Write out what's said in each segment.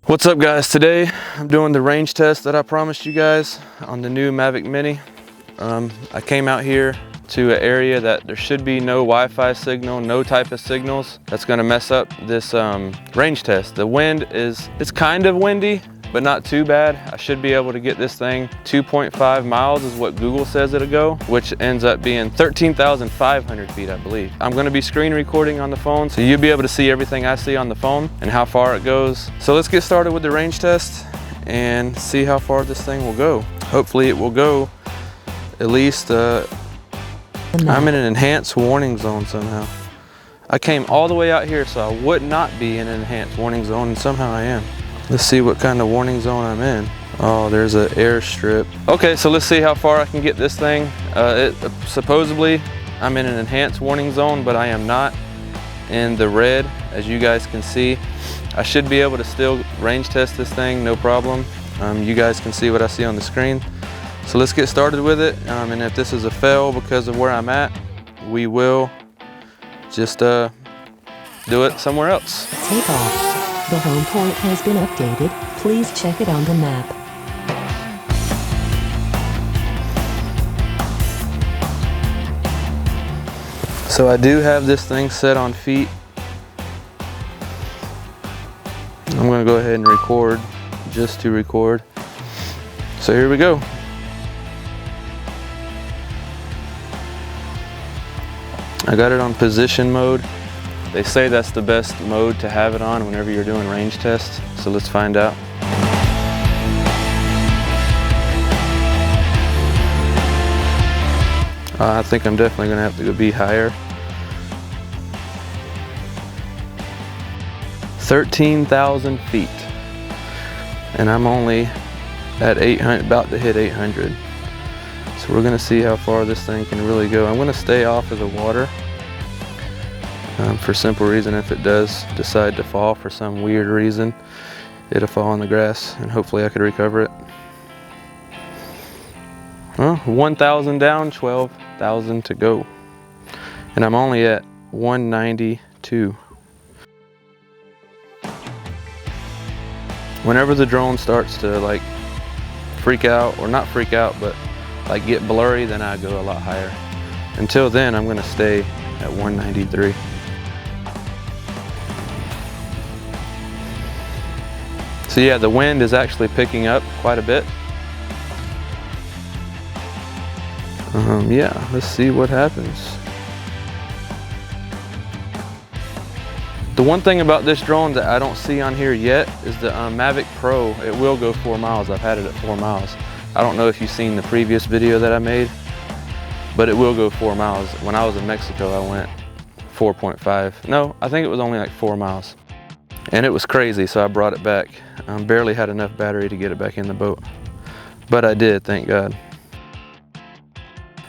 What's up guys? Today I'm doing the range test that I promised you guys on the new Mavic Mini. I came out here to an area that there should be no Wi-Fi signal, no type of signals that's gonna mess up this range test. The wind it's kind of windy, but not too bad. I should be able to get this thing 2.5 miles is what Google says it'll go, which ends up being 13,500 feet, I believe. I'm gonna be screen recording on the phone, so you'll be able to see everything I see on the phone and how far it goes. So let's get started with the range test and see how far this thing will go. Hopefully it will go at least, I'm in an enhanced warning zone somehow. I came all the way out here so I would not be in an enhanced warning zone, and somehow I am. Let's see what kind of warning zone I'm in. Oh, there's an airstrip. Okay, so let's see how far I can get this thing. Supposedly, I'm in an enhanced warning zone, but I am not in the red, as you guys can see. I should be able to still range test this thing, no problem. You guys can see what I see on the screen. So let's get started with it. And if this is a fail because of where I'm at, we will just do it somewhere else. Take off. The home point has been updated. Please check it on the map. So I do have this thing set on feet. I'm gonna go ahead and record, just to record. So here we go. I got it on position mode. They say that's the best mode to have it on whenever you're doing range tests. So let's find out. I think I'm definitely gonna have to be higher. 13,000 feet. And I'm only at 800, about to hit 800. So we're gonna see how far this thing can really go. I'm gonna stay off of the water. For simple reason, if it does decide to fall for some weird reason, it'll fall on the grass and hopefully I could recover it. Well, 1,000 down, 12,000 to go. And I'm only at 192. Whenever the drone starts to like freak out, or not freak out, but like get blurry, then I go a lot higher. Until then, I'm gonna stay at 193. So yeah, the wind is actually picking up quite a bit. Yeah, let's see what happens. The one thing about this drone that I don't see on here yet is the Mavic Pro. It will go 4 miles. I've had it at 4 miles. I don't know if you've seen the previous video that I made, but it will go 4 miles. When I was in Mexico, I went 4.5. No, I think it was only like 4 miles. And it was crazy, so I brought it back. Barely had enough battery to get it back in the boat. But I did, thank God.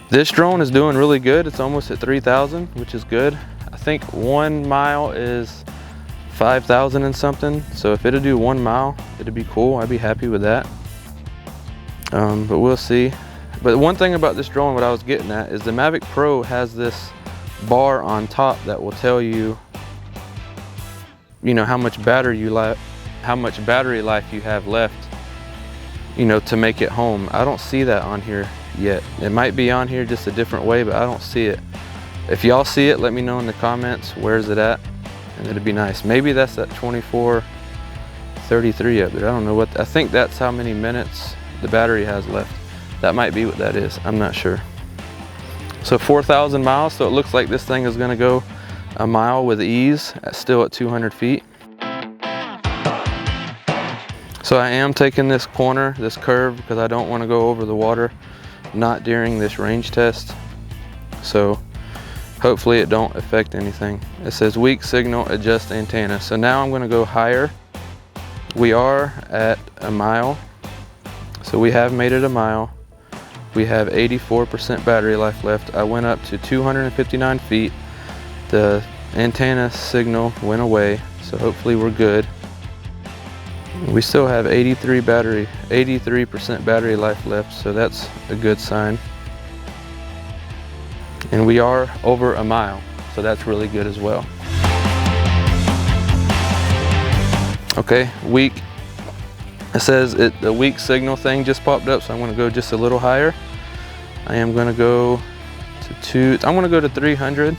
This drone is doing really good. It's almost at 3,000, which is good. I think 1 mile is 5,000 and something. So if it'll do 1 mile, it'd be cool. I'd be happy with that. But we'll see. But one thing about this drone, what I was getting at, is the Mavic Pro has this bar on top that will tell you, how much battery life you have left, to make it home. I don't see that on here yet. It might be on here just a different way, but I don't see it. If y'all see it, let me know in the comments, where's it at? And it'd be nice. Maybe that's at 24:33 up there. I don't know what, I think that's how many minutes the battery has left. That might be what that is, I'm not sure. So 4,000 miles, so it looks like this thing is gonna go a mile with ease, still at 200 feet. So I am taking this corner, this curve, because I don't want to go over the water, not during this range test. So hopefully it don't affect anything. It says weak signal, adjust antenna. So now I'm going to go higher. We are at a mile. So we have made it a mile. We have 84% battery life left. I went up to 259 feet. The antenna signal went away, so hopefully we're good. We still have 83% battery life left, so that's a good sign. And we are over a mile, so that's really good as well. Okay, weak It says the weak signal thing just popped up, so I'm gonna go just a little higher. I am gonna go to I'm gonna go to 300.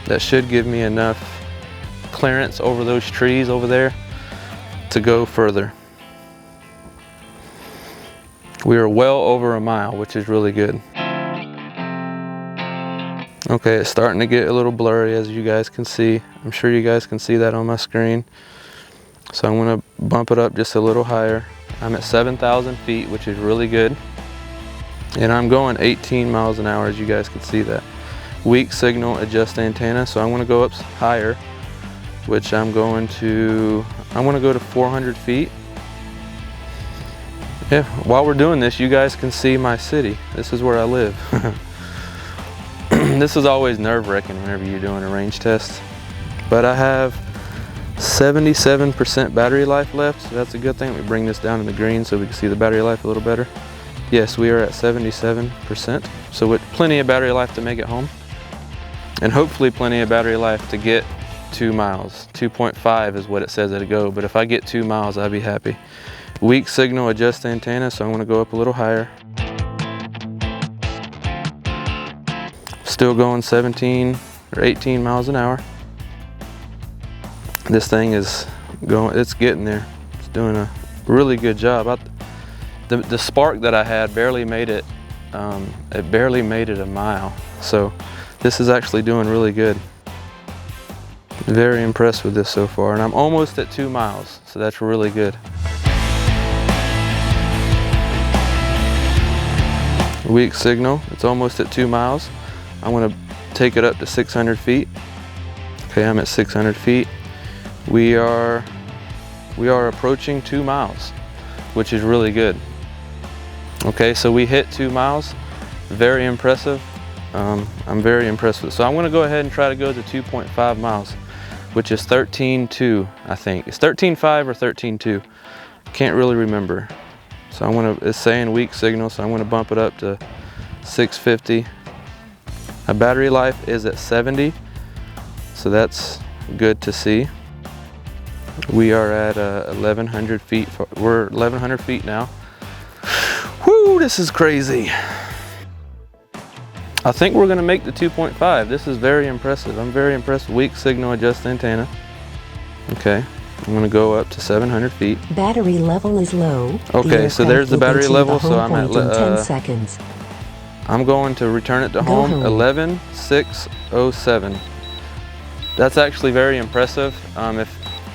That should give me enough clearance over those trees over there to go further. We are well over a mile, which is really good. Okay, it's starting to get a little blurry, as you guys can see. I'm sure you guys can see that on my screen. So I'm gonna bump it up just a little higher. I'm at 7,000 feet, which is really good. And I'm going 18 miles an hour, as you guys can see that. Weak signal, adjust antenna. So I'm gonna go up higher, which I'm gonna go to 400 feet. Yeah, while we're doing this, you guys can see my city. This is where I live. This is always nerve-wracking whenever you're doing a range test. But I have 77% battery life left, so that's a good thing. We bring this down in the green so we can see the battery life a little better. Yes, we are at 77%, so with plenty of battery life to make it home. And hopefully plenty of battery life to get 2 miles. 2.5 is what it says it'll go, but if I get 2 miles, I'd be happy. Weak signal, adjust antenna, so I'm gonna go up a little higher. Still going 17 or 18 miles an hour. This thing is going, it's getting there. It's doing a really good job. The spark that I had barely made it, it barely made it a mile. So this is actually doing really good. Very impressed with this so far. And I'm almost at 2 miles, so that's really good. Weak signal, it's almost at 2 miles. I'm gonna take it up to 600 feet. Okay, I'm at 600 feet. We are approaching 2 miles, which is really good. Okay, so we hit 2 miles. Very impressive. I'm very impressed with it. So I'm gonna go ahead and try to go to 2.5 miles, which is 13.2, I think. It's 13.5 or 13.2. Can't really remember. So it's saying weak signal, so I'm gonna bump it up to 650. My battery life is at 70, so that's good to see. We are at 1,100 feet. We're 1,100 feet now. Whoo, this is crazy. I think we're gonna make the 2.5. This is very impressive. I'm very impressed. Weak signal, adjust antenna. Okay, I'm gonna go up to 700 feet. Battery level is low. Okay, so there's the battery level. So I'm at 10 seconds. I'm going to return it to home. 11,607. That's actually very impressive. If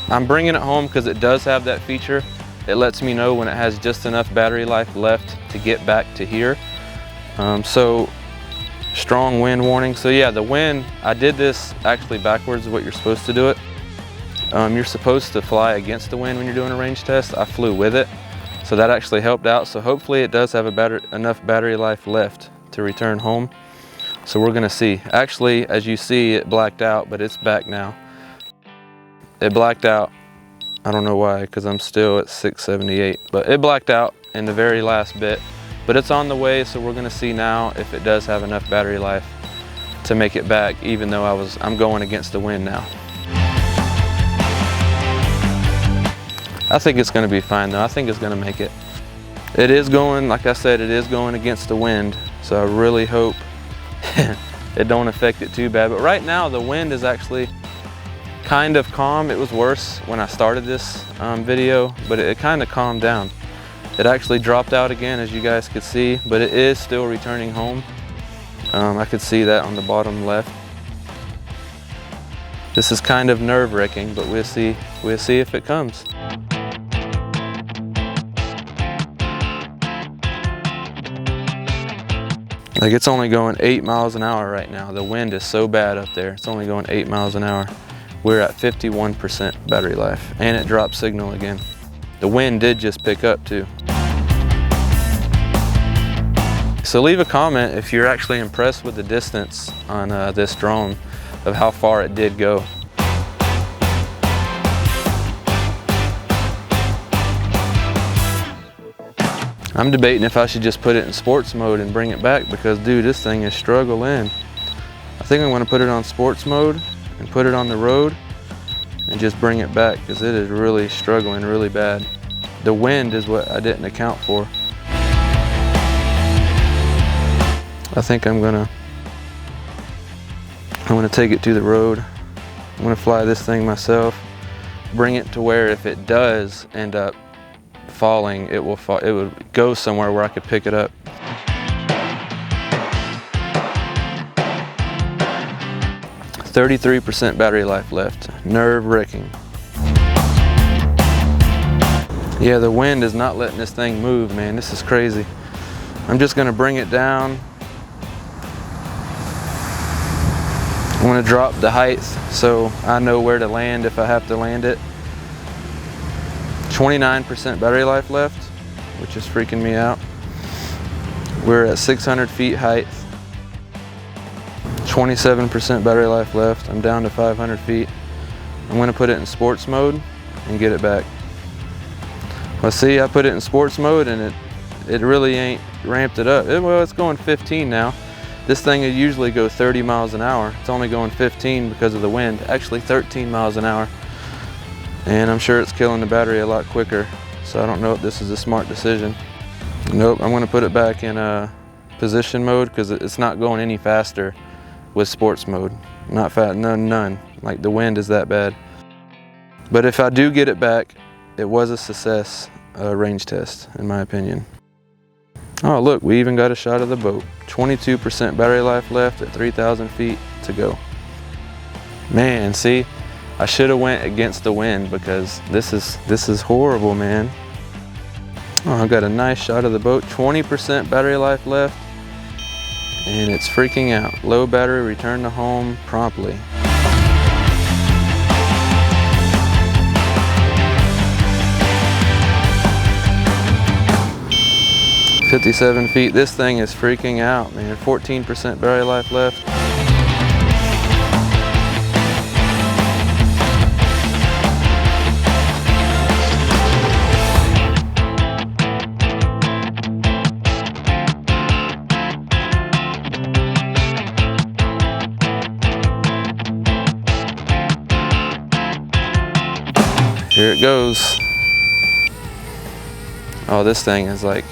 I'm bringing it home because it does have that feature, it lets me know when it has just enough battery life left to get back to here. So strong wind warning. So yeah, the wind, I did this actually backwards of what you're supposed to do it. You're supposed to fly against the wind when you're doing a range test. I flew with it, so that actually helped out. So hopefully it does have enough battery life left to return home. So we're gonna see. Actually, as you see, it blacked out, but it's back now. It blacked out. I don't know why, because I'm still at 678, but it blacked out in the very last bit. But it's on the way, so we're gonna see now if it does have enough battery life to make it back, even though I'm going against the wind now. I think it's gonna be fine though. I think it's gonna make it. It is going, like I said, it is going against the wind, so I really hope it don't affect it too bad. But right now the wind is actually kind of calm. It was worse when I started this video, but it kind of calmed down. It actually dropped out again, as you guys could see, but it is still returning home. I could see that on the bottom left. This is kind of nerve-wracking, but we'll see if it comes. Like, it's only going 8 miles an hour right now. The wind is so bad up there. It's only going 8 miles an hour. We're at 51% battery life, and it dropped signal again. The wind did just pick up too. So leave a comment if you're actually impressed with the distance on this drone, of how far it did go. I'm debating if I should just put it in sports mode and bring it back, because dude, this thing is struggling. I think I'm gonna put it on sports mode and put it on the road and just bring it back, because it is really struggling really bad. the wind is what I didn't account for. I think I'm gonna take it to the road. I'm gonna fly this thing myself, bring it to where if it does end up falling, it would go somewhere where I could pick it up. .33% battery life left. Nerve-wracking. Yeah, the wind is not letting this thing move, man. This is crazy. I'm just gonna bring it down. I'm gonna drop the height so I know where to land if I have to land it. 29% battery life left, which is freaking me out. We're at 600 feet height. 27% battery life left. I'm down to 500 feet. I'm gonna put it in sports mode and get it back. Well, see, I put it in sports mode and it really ain't ramped it up. Well, it's going 15 now. This thing would usually go 30 miles an hour. It's only going 15 because of the wind, actually 13 miles an hour. And I'm sure it's killing the battery a lot quicker. So I don't know if this is a smart decision. Nope, I'm gonna put it back in position mode because it's not going any faster with sports mode. Not fast, none. Like the wind is that bad. But if I do get it back, it was a success range test, in my opinion. Oh look, we even got a shot of the boat. 22% battery life left at 3,000 feet to go. Man, see, I should have went against the wind because this is horrible, man. Oh, I got a nice shot of the boat. 20% battery life left, and it's freaking out. Low battery, return to home promptly. .57 feet. This thing is freaking out, man. 14% battery life left. Here it goes. Oh, this thing is like,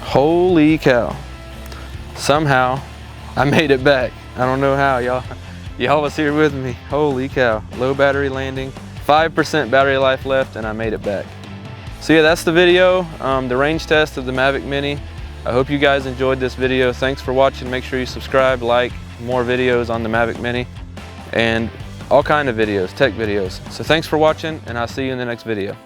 holy cow. Somehow I made it back. I don't know how, y'all was here with me. Holy cow. Low battery landing, 5% battery life left, and I made it back. So yeah, that's the video, the range test of the Mavic Mini. I hope you guys enjoyed this video. Thanks for watching. Make sure you subscribe, like more videos on the Mavic Mini, and all kind of videos, tech videos. So thanks for watching, and I'll see you in the next video.